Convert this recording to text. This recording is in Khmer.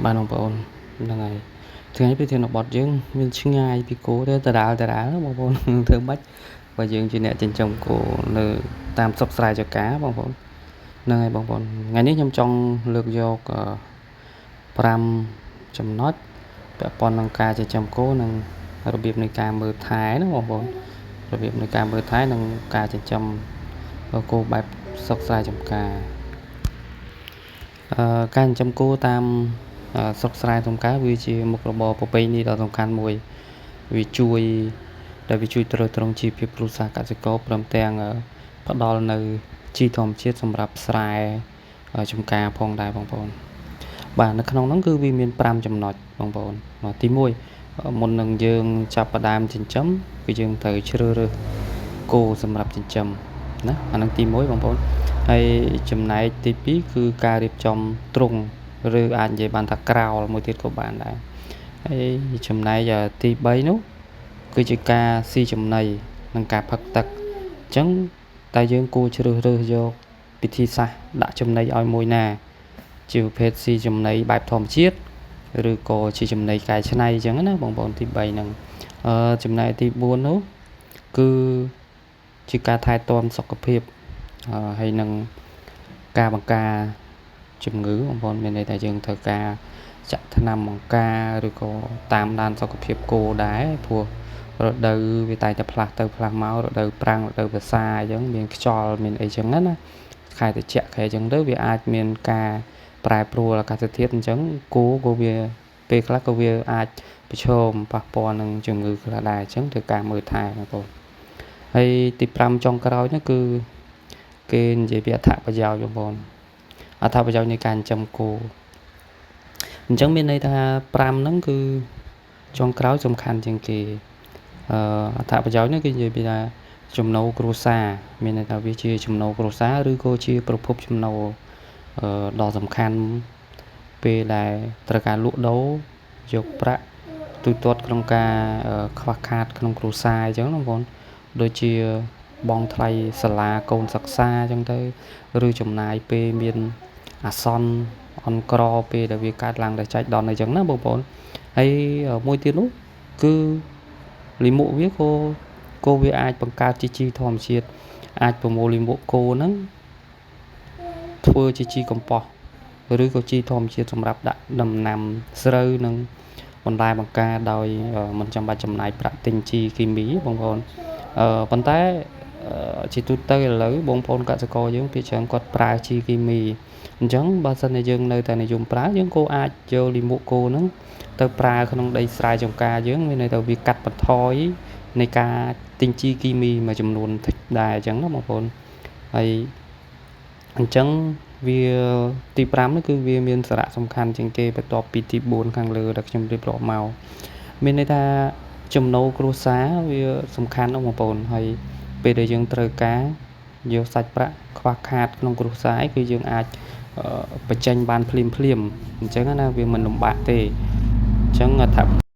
បានបងប្អូនហ្នឹងហើយថ្ងៃប្រធានបទយើងមានឆ្ងាយពីគោទៅដដែលបងប្អូនធ្វើម៉េចបើយើងជាអ្នកចិញ្ចឹមគោនៅតាមស្រុកស្រែចម្ការបងប្អូនហ្នឹងហើយបងប្អូនថ្ងៃនេះខ្ញុំចង់លើកយក5ចំណុចពាក់ព័ន្ធនឹងការចិញ្ចឹមគោនិងរបៀបនៃការមើលថែណាបងប្អូនរបៀបនៃការមើលថែនិងការចិញ្ចឹមគោបែបស្រុកស្រែចម្ការការចិញ្ចឹមគោតាមស្រុកស្រែចម្ការវាជាមុខរបរប្រពៃណីដ៏សំខាន់មួយវាជួយទ្រទ្រង់ជីវភាពគ្រួសារកសិករព្រមទាំងផ្ដល់នៅជីធម្មជាតិសម្រាប់ស្រែចម្ការផងដែរបងប្អូនបាទនៅក្នុងហ្នឹងគឺវាមាន5ចំណុចបងប្អូនទី1មុននឹងយើងចាប់ផ្ដើមចិញ្ចឹមគឺយើងត្រូវជ្រើសរើសគោសម្រាប់ចិញ្ចឹមណាអានឹងទី1បងប្អូនហើយចំណែកទី2គឺការរៀបចំទ្រុងឬអាចនិយាយបានថាក្រោលមួយទៀតក៏បានដែរហើយចំណែកទី3នោះគឺជាការស៊ីចំណីនិងការផឹកទឹកអញ្ចឹងតែយើងគួរជ្រើសរើសយកវិធីសាស្ត្រដាក់ចំណីឲ្យមួយណាជាប្រភេទស៊ីចំណីបែបធម្មជាតិឬក៏ជាចំណីកែច្នៃអញ្ចឹងណាបងប្អូនទី3ហ្នឹងចំណែកទី4នោះគឺជាការថែទាំសុខភាពហើយនឹងការបង្ការជំងឺបងប្អូនមានន័យថាយើងត្រូវការចាក់ថ្នាំបង្ការឬក៏តាមដានសុខភាពគោដែរព្រោះរដូវវាតែផ្លាស់ទៅផ្លាស់មករដូវប្រាំងរដូវវស្សាអញ្ចឹងមានខ្យល់មានអីចឹងណាខែត្រជាក់ខែអញ្ចឹងទៅវាអាចមានការប្រែប្រួលអាកាសធាតុអញ្ចឹងគោក៏វាពេលខ្លះក៏វាអាចប្រឈមប៉ះពាល់នឹងជំងឺខ្លះដែរអញ្ចឹងត្រូវការមើលថែបងប្អូនហើយទី5ចុងក្រោយនោះគឺគេនិយាយពីអត្ថប្រយោជន៍បងប្អូនអត្ថប្រយោជន៍នៃការចិញ្ចឹមគោអញ្ចឹងមានន័យថា5ហ្នឹងគឺចុងក្រោយសំខាន់ជាងគេអត្ថប្រយោជន៍នេះគឺនិយាយពីថាចំណូលគ្រួសារមានន័យថាវាជាចំណូលគ្រួសារឬក៏ជាប្រភពចំណូលដ៏សំខាន់ពេលដែលត្រូវការលក់ដូរយកប្រាក់ទូទាត់ក្នុងការខ្វះខាតក្នុងគ្រួសារអញ្ចឹងណាបងប្អូនដូចជាបងថ្លៃសាលាកូនសិក្សាអញ្ចឹងទៅឬចំណាយពេលមានអាសន្នអន់ក្រពេលដែលវាកើតឡើងដែលចែកដនអញ្ចឹងណាបងប្អូនហើយមួយទៀតនោះគឺលិមួកវាគោវាអាចបង្កើតជាជីធម្មជាតិអាចប្រមូលលិមួកគោហ្នឹងធ្វើជាជីកំប៉ុស្តឬក៏ជីធម្មជាតិសម្រាប់ដាក់ដំណាំស្រូវនិងបន្លែបង្ការដោយមិនចាំបាច់ចំណាយប្រាក់ទិញជីគីមីបងប្អូនប៉ុន្តែជាទូទៅឥឡូវបងប្អូនកសិករយើងភាគច្រើនគាត់ប្រើជីគីមីអញ្ចឹងបើសិនជាយើងនៅតែនិយមប្រើយើងក៏អាចយកលិមួកគោហ្នឹងទៅប្រើក្នុងដីស្រែចម្ការយើងមានន័យថាវាកាត់បន្ថយនៃការទិញជីគីមីមួយចំនួនតិចដែរអញ្ចឹងណាបងប្អូនហើយអញ្ចឹងវាទី5នេះគឺវាមានសារៈសំខាន់ជាងគេបន្ទាប់ពីទី4ខាងលើដែលខ្ញុំរៀបរាប់មកមានន័យថាចំណូលគ្រួសារវាសំខាន់ណាស់បងប្អូនហើយពេលដែលយើងត្រូវការយកសាច់ប្រាក់ខ្វះខាតក្នុងគ្រួសារគឺយើងអាចបញ្ចេញបានភ្លាមអញ្ចឹងណាវាមិនលំបាកទេអញ្ចឹងថា